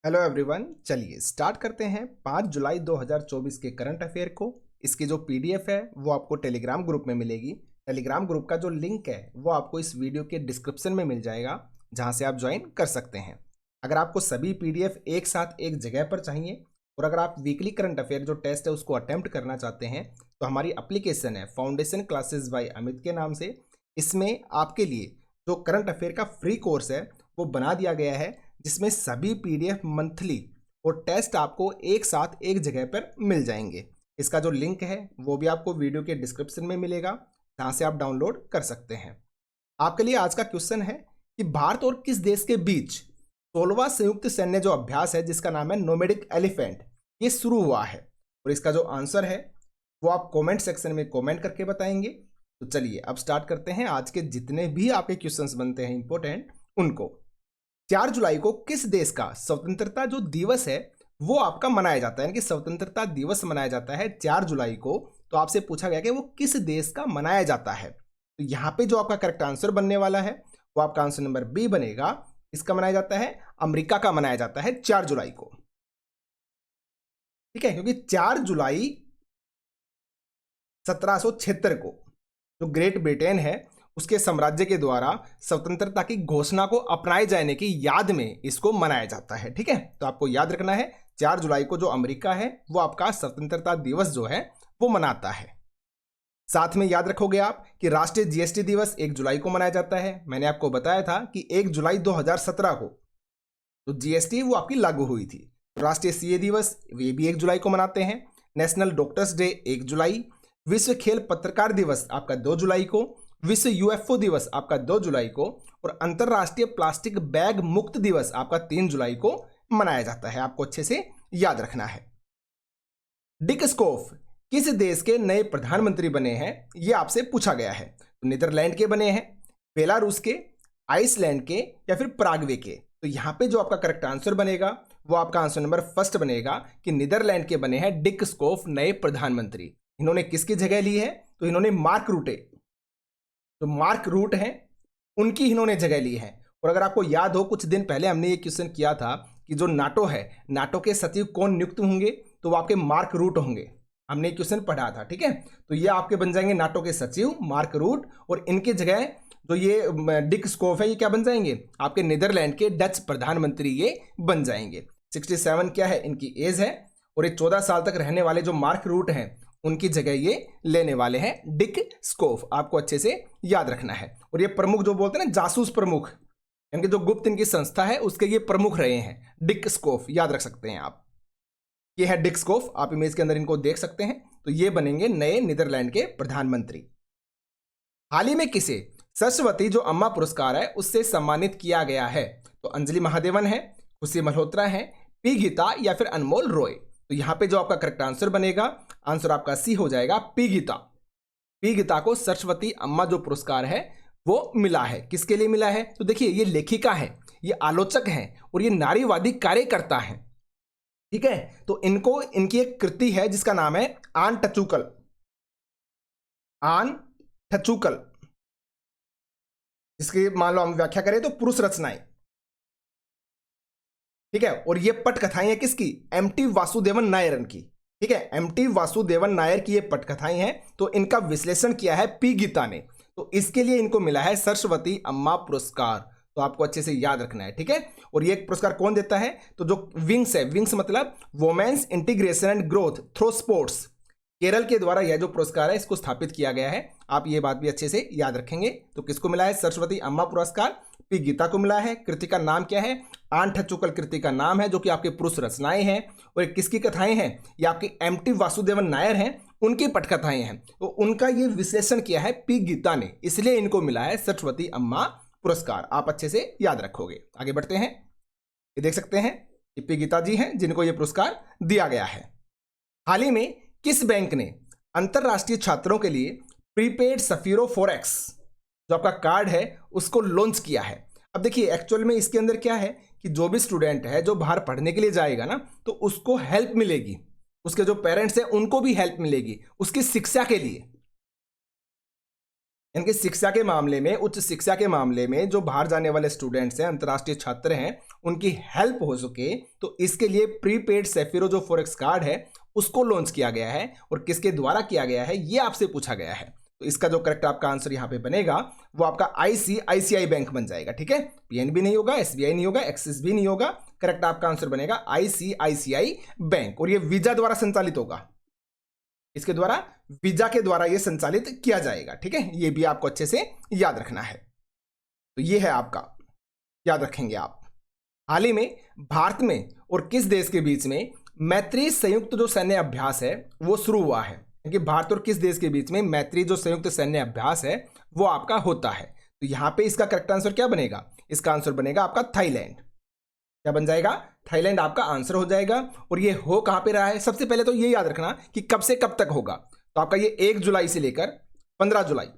Hello everyone, चलिए start करते हैं 5 जुलाई 2024 के करंट अफेयर को। इसकी जो पीडीएफ है वो आपको टेलीग्राम ग्रुप में मिलेगी। टेलीग्राम ग्रुप का जो लिंक है वो आपको इस वीडियो के डिस्क्रिप्शन में मिल जाएगा, जहां से आप ज्वाइन कर सकते हैं। अगर आपको सभी पीडीएफ एक साथ एक जगह पर चाहिए और अगर आप वीकली करंट अफेयर जो टेस्ट है उसको अटेम्प्ट करना चाहते हैं तो हमारी एप्लीकेशन है फाउंडेशन क्लासेस बाय अमित के नाम से। इसमें आपके लिए जो करंट अफेयर का फ्री कोर्स है वो बना दिया गया है, जिसमें सभी पीडीएफ मंथली और टेस्ट आपको एक साथ एक जगह पर मिल जाएंगे। इसका जो लिंक है वो भी आपको वीडियो के डिस्क्रिप्शन में मिलेगा, जहां से आप डाउनलोड कर सकते हैं। आपके लिए आज का क्वेश्चन है कि भारत और किस देश के बीच 16वां संयुक्त सैन्य जो अभ्यास है जिसका नाम है नोमैडिक एलिफेंट, ये शुरू हुआ है। और इसका जो आंसर है वो आप कमेंट सेक्शन में कमेंट करके बताएंगे। तो चलिए अब स्टार्ट करते हैं आज के जितने भी आपके क्वेश्चंस बनते हैं इंपॉर्टेंट उनको। 4 जुलाई को किस देश का स्वतंत्रता जो दिवस है वो आपका मनाया जाता है, यानी कि स्वतंत्रता दिवस मनाया जाता है 4 जुलाई को। तो आपसे पूछा गया कि वो किस देश का मनाया जाता है। तो यहां पे जो आपका करेक्ट आंसर बनने वाला है वो आपका आंसर नंबर बी बनेगा। इसका मनाया जाता है अमेरिका का मनाया जाता है 4 जुलाई को। ठीक है, क्योंकि 4 जुलाई 1776 को जो ग्रेट ब्रिटेन है उसके साम्राज्य के द्वारा स्वतंत्रता की घोषणा को अपनाए जाने की याद में इसको मनाया जाता है। ठीक है, तो आपको याद रखना है 4 जुलाई को जो अमेरिका है वो आपका स्वतंत्रता दिवस जो है वो मनाता है। साथ में याद रखोगे आप कि राष्ट्रीय जीएसटी दिवस 1 जुलाई को मनाया जाता है। मैंने आपको बताया था कि 1 जुलाई 2017 को तो जीएसटी वो आपकी लागू हुई थी। राष्ट्रीय सीए दिवस ये भी 1 जुलाई को मनाते हैं। नेशनल डॉक्टर्स डे 1 जुलाई। विश्व खेल पत्रकार दिवस आपका 2 जुलाई को। विश्व यूएफओ दिवस आपका 2 जुलाई को। और अंतरराष्ट्रीय प्लास्टिक बैग मुक्त दिवस आपका 3 जुलाई को मनाया जाता है। आपको अच्छे से याद रखना है। डिक स्कोफ किस देश के नए प्रधानमंत्री बने हैं यह आपसे पूछा गया है। तो नीदरलैंड के बने हैं, बेलारूस के, आइसलैंड के या फिर पराग्वे के। तो यहां पे जो आपका करेक्ट आंसर बनेगा वो आपका आंसर नंबर फर्स्ट बनेगा कि नीदरलैंड के बने हैं डिक स्कोफ नए प्रधानमंत्री। इन्होंने किसकी जगह ली है? तो इन्होंने मार्क रूटे, तो मार्क रूट हैं उनकी इन्होंने जगह ली है। और अगर आपको याद हो कुछ दिन पहले हमने ये क्वेश्चन किया था कि जो नाटो है, नाटो के सचिव कौन नियुक्त होंगे? तो वो आपके मार्क रूट होंगे। हमने क्वेश्चन पढ़ा था। ठीक है, तो ये आपके बन जाएंगे नाटो के सचिव मार्क रूट। और इनकी जगह जो ये डिक स्कोफ है ये क्या बन जाएंगे? आपके नीदरलैंड के डच प्रधानमंत्री ये बन जाएंगे। 67 क्या है इनकी एज है। और ये 14 साल तक रहने वाले जो मार्क रूट हैं उनकी जगह ये लेने वाले हैं डिक स्कोफ। आपको अच्छे से याद रखना है। और ये प्रमुख जो बोलते हैं ना जासूस प्रमुख, यानी जो गुप्त इनकी संस्था है उसके ये प्रमुख रहे हैं डिक स्कोफ, याद रख सकते हैं आप। ये है डिक स्कोफ, आप इमेज के अंदर इनको देख सकते हैं। तो ये बनेंगे नए नीदरलैंड के प्रधानमंत्री। हाल ही में किसे सरस्वती जो अम्मा पुरस्कार है उससे सम्मानित किया गया है? तो अंजलि महादेवन है, खुशी मल्होत्रा है, पी गीता या फिर अनमोल रॉय। तो यहां पे जो आपका करेक्ट आंसर बनेगा, आंसर आपका सी हो जाएगा पी गीता। पी गीता को सरस्वती अम्मा जो पुरस्कार है वो मिला है। किसके लिए मिला है? तो देखिए ये लेखिका है, ये आलोचक हैं और ये नारीवादी कार्यकर्ता हैं। ठीक है, तो इनको इनकी एक कृति है जिसका नाम है आन टचुकल। आन टचुकल, जिसकी मान लो हम व्याख्या करें तो पुरुष रचनाएं। ठीक है, और ये पटकथाएं हैं किसकी? एमटी वासुदेवन नायरन की। ठीक है, एमटी वासुदेवन नायर की ये पटकथाएं हैं। तो इनका विश्लेषण किया है पी गीता ने, तो इसके लिए इनको मिला है सरस्वती अम्मा पुरस्कार। तो आपको अच्छे से याद रखना है। ठीक है, और ये पुरस्कार कौन देता है? तो जो विंग्स है, विंग्स मतलब women's integration and growth through sports, Kerala के द्वारा यह जो पुरस्कार है इसको स्थापित किया गया है। आप ये बात भी अच्छे से याद रखेंगे। तो किसको मिला है? सरस्वती अम्मा पुरस्कार पी गीता को मिला है। कृति का नाम क्या है? आन ठचुकल कृति का नाम है, जो कि आपके पुरुष रचनाएं हैं। और किसकी कथाएं हैं? ये आपके एमटी वासुदेवन नायर हैं, उनकी पटकथाएं हैं। तो उनका ये विश्लेषण किया है पी गीता ने, इसलिए इनको मिला है सरस्वती अम्मा पुरस्कार। आप अच्छे से याद रखोगे। आगे बढ़ते हैं। ये देख सकते हैं कि पी गीता जी हैं जिनको ये पुरस्कार दिया गया है। हाल ही में किस बैंक ने अंतरराष्ट्रीय छात्रों के लिए प्रीपेड सफीरो फॉरेक्स जो आपका कार्ड है उसको लॉन्च किया है? अब देखिए एक्चुअल में इसके अंदर क्या है कि जो भी स्टूडेंट है जो बाहर पढ़ने के लिए जाएगा ना तो उसको हेल्प मिलेगी, उसके जो पेरेंट्स हैं उनको भी हेल्प मिलेगी उसकी शिक्षा के लिए। इनकी शिक्षा के मामले में, उच्च शिक्षा के मामले में जो बाहर जाने वाले स्टूडेंट्स हैं, अंतर्राष्ट्रीय छात्र हैं, उनकी हेल्प हो सके, तो इसके लिए प्रीपेड सेफिरो जो फॉरेक्स कार्ड है उसको लॉन्च किया गया है। और किसके द्वारा किया गया है ये आपसे पूछा गया है। तो इसका जो करेक्ट आपका आंसर यहां पे बनेगा वो आपका आईसीआईसीआई बैंक बन जाएगा। ठीक है, पीएनबी नहीं होगा, एसबीआई नहीं होगा, एक्सिस भी नहीं होगा। करेक्ट आपका आंसर बनेगा आईसीआईसीआई बैंक। और ये वीजा द्वारा संचालित होगा, इसके द्वारा वीजा के द्वारा ये संचालित किया जाएगा। ठीक है, ये भी आपको अच्छे से याद रखना है। तो ये है आपका, याद रखेंगे आप। हाल ही में भारत में और किस देश के बीच में मैत्री संयुक्त जो सैन्य अभ्यास है वो शुरू हुआ है? क्योंकि भारत और किस देश के बीच में मैत्री जो संयुक्त सैन्य अभ्यास है वो आपका होता है। तो यहां पे इसका करेक्ट आंसर क्या बनेगा? इसका आंसर बनेगा आपका थाईलैंड। क्या बन जाएगा? थाईलैंड आपका आंसर हो जाएगा। और ये हो कहां पे रहा है? सबसे पहले तो ये याद रखना कि कब से कब तक होगा। तो आपका ये 1 जुलाई से लेकर 15 जुलाई,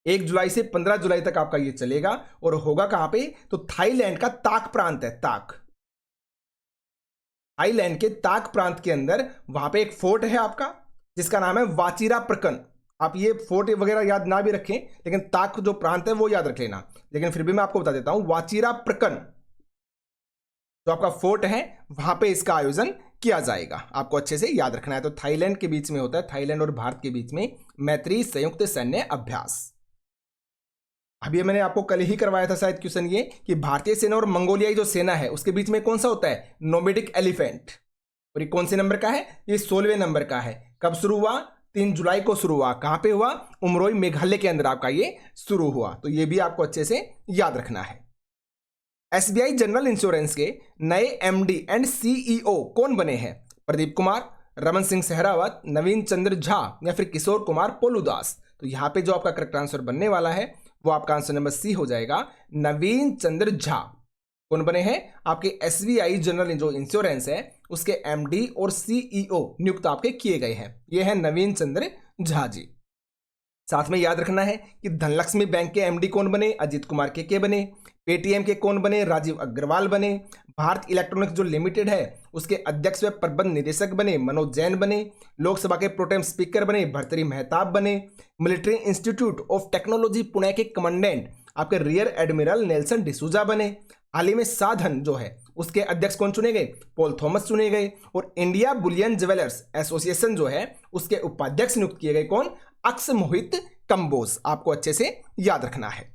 1 जुलाई से 15 जुलाई तक आपका ये चलेगा। और होगा कहां पे? तो थाईलैंड का ताक प्रांत है, ताक। थाईलैंड के ताक प्रांत के अंदर वहां पे एक फोर्ट है आपका जिसका नाम है वाचिरा प्रकन। आप ये फोर्ट वगैरह याद ना भी रखें, लेकिन ताक जो प्रांत है वो याद रख लेना। लेकिन फिर भी मैं आपको बता देता हूं, वाचिरा प्रकन जो आपका फोर्ट है वहां पे इसका आयोजन किया जाएगा। आपको अच्छे से याद रखना है। तो थाईलैंड के बीच में होता है, थाईलैंड और भारत के बीच में मैत्री संयुक्त सैन्य अभ्यास। अभी मैंने आपको कल ही करवाया था शायद क्वेश्चन ये कि भारतीय सेना और मंगोलियाई जो सेना है उसके बीच में कौन सा होता है? Nomadic elephant. और ये कौन से नंबर का है? ये 16वें नंबर का है। कब शुरू हुआ? 3 जुलाई को शुरू हुआ। कहां पे हुआ? उमरोई मेघालय के अंदर आपका ये शुरू हुआ। तो ये भी आपको अच्छे से याद रखना है। एसबीआई जनरल इंश्योरेंस के नए एमडी एंड सीईओ कौन बने हैं? प्रदीप कुमार, रमन सिंह सहरावत, नवीन चंद्र झा या फिर किशोर कुमार पोलूदास। तो यहां पे जो आपका करेक्ट आंसर बनने वाला है वो आपका आंसर नंबर सी हो जाएगा, नवीन चंद्र झा। कौन बने हैं? आपके एसबीआई जनरल जो इंश्योरेंस है उसके एमडी और सीईओ नियुक्त आपके किए गए हैं। ये है नवीन चंद्र झा जी। साथ में याद रखना है कि धनलक्ष्मी बैंक के एमडी कौन बने? अजीत कुमार के बने। पेटीएम के कौन बने? राजीव अग्रवाल बने। भारत इलेक्ट्रॉनिक्स जो लिमिटेड है उसके अध्यक्ष व प्रबंध निदेशक बने मनोज जैन बने। लोकसभा के प्रोटेम स्पीकर बने भर्तृहरि मेहताब बने। Military institute of technology Pune के कमांडेंट आपके रियर एडमिरल नेल्सन डिसूजा बने। हाल ही में साधन जो है उसके अध्यक्ष कौन चुने गए? पॉल थॉमस चुने गए। और इंडिया बुलियन ज्वेलर्स एसोसिएशन जो है उसके उपाध्यक्ष नियुक्त किए गए कौन? अक्स मोहित कंबोज। आपको अच्छे से याद रखना है।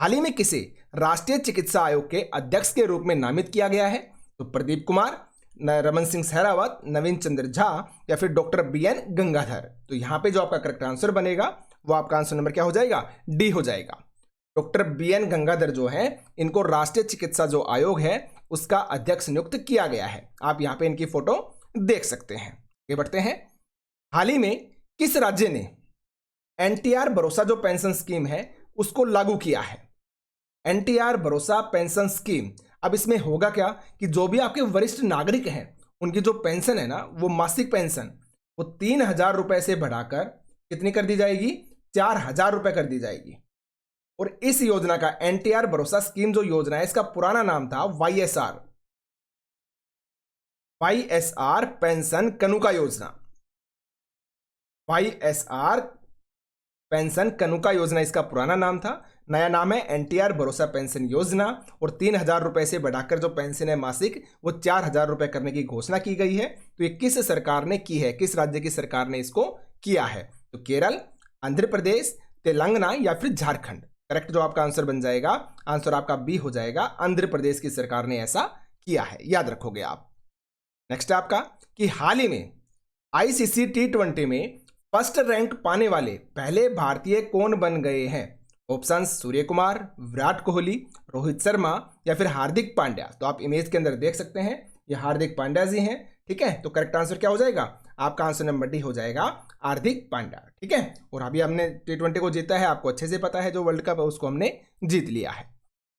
हाल ही में किसे राष्ट्रीय चिकित्सा आयोग के अध्यक्ष के रूप में नामित किया गया है? तो प्रदीप कुमार, रमन सिंह सहरावत, नवीन चंद्र झा या फिर डॉक्टर बीएन गंगाधर। तो यहां पे जो आपका करेक्ट आंसर बनेगा वो आपका आंसर नंबर क्या हो जाएगा? डी हो जाएगा। डॉक्टर बीएन गंगाधर जो है इनको राष्ट्रीय चिकित्सा जो आयोग है उसका अध्यक्ष नियुक्त किया गया है। आप यहां पे इनकी फोटो देख सकते हैं। आगे बढ़ते हैं। हाल ही में किस राज्य ने एनटीआर भरोसा जो पेंशन स्कीम है उसको लागू किया है? एनटीआर भरोसा पेंशन स्कीम। अब इसमें होगा क्या कि जो भी आपके वरिष्ठ नागरिक हैं उनकी जो पेंशन है ना वो मासिक पेंशन वो 3,000 रुपए से बढ़ाकर कितनी कर दी जाएगी? 4,000 रुपए कर दी जाएगी। और इस योजना का एनटीआर भरोसा स्कीम जो योजना है इसका पुराना नाम था वाईएसआर पेंशन कनुका योजना। वाईएसआर पेंशन कनुका योजना इसका पुराना नाम था। नया नाम है एनटीआर भरोसा पेंशन योजना। और 3,000 रुपए से बढ़ाकर जो पेंशन है मासिक वो 4,000 रुपए करने की घोषणा की गई है। तो ये किस सरकार ने की है? किस राज्य की सरकार ने इसको किया है? तो केरल, आंध्र प्रदेश, तेलंगाना या फिर झारखंड। करेक्ट जो आपका आंसर बन जाएगा, आंसर आपका बी हो जाएगा, आंध्र प्रदेश की सरकार ने ऐसा किया है। याद रखोगे आप। नेक्स्ट आपका कि हाल ही में आईसीसी T20 में फर्स्ट रैंक पाने वाले पहले भारतीय कौन बन गए हैं? ऑप्शन सूर्य कुमार, विराट कोहली, रोहित शर्मा या फिर हार्दिक पांड्या। तो आप इमेज के अंदर देख सकते हैं ये हार्दिक पांड्या जी हैं। ठीक है, तो करेक्ट आंसर क्या हो जाएगा? आपका आंसर नंबर डी हो जाएगा, हार्दिक पांड्या। ठीक है, और अभी हमने T20 को जीता है, आपको अच्छे से पता है। जो वर्ल्ड कप है उसको हमने जीत लिया है।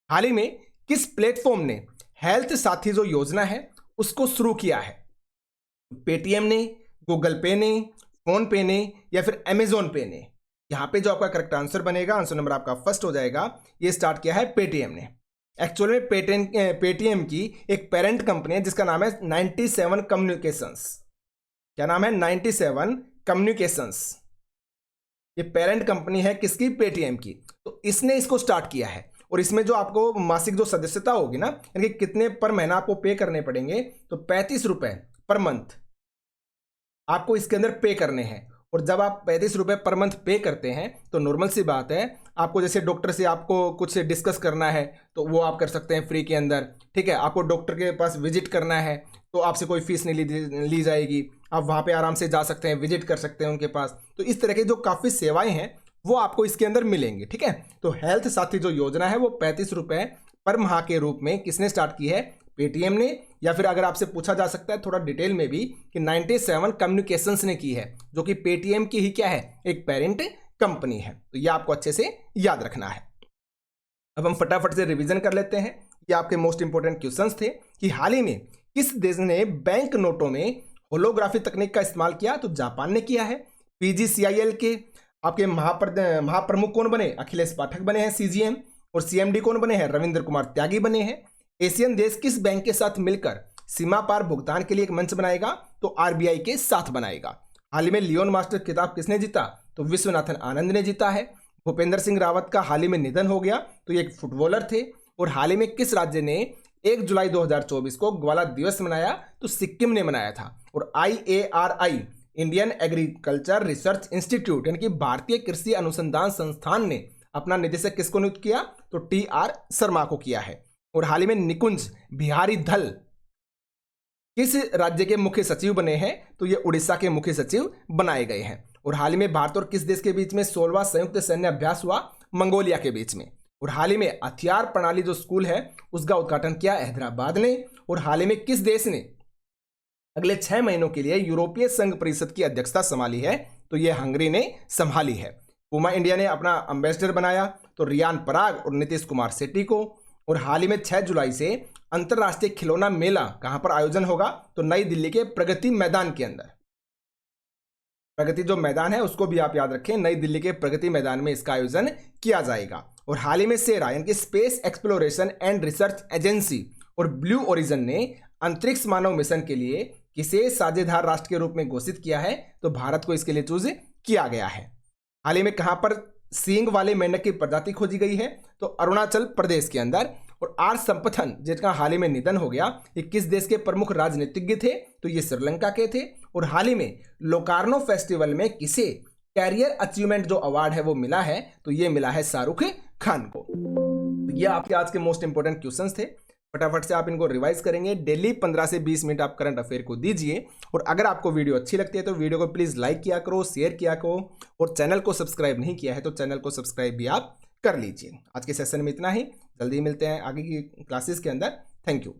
हाल ही में किस प्लेटफॉर्म ने हेल्थ साथी जो योजना है उसको शुरू किया है? पेटीएम ने, गूगल पे ने, फोन पे ने या फिर अमेजोन पे ने। यहां पे जो आपका करेक्ट आंसर बनेगा, आंसर नंबर आपका फर्स्ट हो जाएगा। ये स्टार्ट किया है पेटीएम ने। एक्चुअल में पेटीएम की एक पेरेंट कंपनी है जिसका नाम है 97 कम्युनिकेशंस। क्या नाम है? 97 कम्युनिकेशंस। ये पेरेंट कंपनी है किसकी? पेटीएम की। तो इसने इसको स्टार्ट किया है और इसमें जो आपको मासिक जो सदस्यता होगी ना, यानी कि कितने पर महीना आपको पे करने पड़ेंगे, तो 35 रुपए पर मंथ आपको इसके अंदर पे करने हैं। और जब आप 35 रुपए पर मंथ पे करते हैं तो नॉर्मल सी बात है, आपको जैसे डॉक्टर से आपको कुछ डिस्कस करना है तो वो आप कर सकते हैं फ्री के अंदर, ठीक है। आपको डॉक्टर के पास विजिट करना है तो आपसे कोई फीस नहीं ली जाएगी, आप वहाँ पे आराम से जा सकते हैं, विजिट कर सकते हैं उनके पास। तो इस तरह की जो काफ़ी सेवाएं हैं वो आपको इसके अंदर मिलेंगी, ठीक है। तो हेल्थ साथी जो योजना है वो 35 रुपए पर माह के रूप में किसने स्टार्ट की है, पेटीएम ने, या फिर अगर आपसे पूछा जा सकता है थोड़ा डिटेल में भी कि 97 कम्युनिकेशंस ने की है, जो कि पेटीएम की ही क्या है, एक पेरेंट कंपनी है। तो ये आपको अच्छे से याद रखना है। अब हम फटाफट से रिवीजन कर लेते हैं। ये आपके मोस्ट इंपोर्टेंट क्वेश्चंस थे कि हाल ही में किस देश ने बैंक नोटों में होलोग्राफी तकनीक का इस्तेमाल किया, तो जापान ने किया है। पीजीसीआईएल के आपके महाप्रमुख कौन बने, अखिलेश पाठक बने हैं सीजीएम। और सीएमडी कौन बने हैं, रविंद्र कुमार त्यागी बने हैं। एशियन देश किस बैंक के साथ मिलकर सीमा पार भुगतान के लिए एक मंच बनाएगा, तो आरबीआई के साथ बनाएगा। हाल ही में लियोन मास्टर खिताब किसने जीता, तो विश्वनाथन आनंद ने जीता है। भूपेंद्र सिंह रावत का हाल ही में निधन हो गया, तो ये एक फुटबॉलर थे। और हाल ही में किस राज्य ने 1 जुलाई 2024 को ग्वाला दिवस मनाया, तो सिक्किम ने मनाया था। और IARI Indian agriculture research institute यानी कि भारतीय कृषि अनुसंधान संस्थान ने अपना निदेशक किसको नियुक्त किया, तो TR शर्मा को किया है। और हाल ही में निकुंज बिहारी धल किस राज्य के मुख्य सचिव बने हैं, तो ये उड़ीसा के मुख्य सचिव बनाए गए हैं। और हाल ही में भारत और किस देश के बीच में 16वां संयुक्त सैन्य अभ्यास हुआ, मंगोलिया के बीच में। और हाल ही में हथियार प्रणाली जो स्कूल है उसका उद्घाटन किया हैदराबाद ने। और हाल ही में किस देश ने अगले 6 महीनों के लिए यूरोपीय संघ परिषद की अध्यक्षता संभाली है, तो ये हंगरी ने संभाली है। पूमा इंडिया ने अपना एम्बेसडर बनाया, तो रियान पराग और नीतीश कुमार शेट्टी को। और हाल ही में 6 जुलाई से अंतरराष्ट्रीय खिलौना मेला कहां पर आयोजन होगा, तो नई दिल्ली के प्रगति मैदान के अंदर। प्रगति जो मैदान है उसको भी आप याद रखें, नई दिल्ली के प्रगति मैदान में इसका आयोजन किया जाएगा। और हाल ही में सेरा यानी कि space exploration and research agency और ब्लू ओरिजन ने अंतरिक्ष मानव मिशन के लिए किसे साझेदार राष्ट्र के रूप में घोषित किया है, तो भारत को इसके लिए चूज किया गया है। हाल ही में कहां पर सींग वाले मेंढक की प्रजाति खोजी गई है, तो अरुणाचल प्रदेश के अंदर। और आर संपथन जिनका हाल ही में निधन हो गया, ये किस देश के प्रमुख राजनीतिज्ञ थे, तो ये श्रीलंका के थे। और हाल ही में लोकार्नो फेस्टिवल में किसे कैरियर अचीवमेंट जो अवार्ड है वो मिला है, तो ये मिला है शाहरुख खान को। तो ये आपके आज के मोस्ट इंपोर्टेंट क्वेश्चंस थे। फटाफट से आप इनको रिवाइज करेंगे। डेली 15 से 20 मिनट आप करंट अफेयर को दीजिए। और अगर आपको वीडियो अच्छी लगती है तो वीडियो को प्लीज लाइक किया करो, शेयर किया करो। और चैनल को सब्सक्राइब नहीं किया है तो चैनल को सब्सक्राइब भी आप कर लीजिए। आज के सेशन में इतना ही, जल्दी मिलते हैं आगे की क्लासेस के अंदर। Thank you.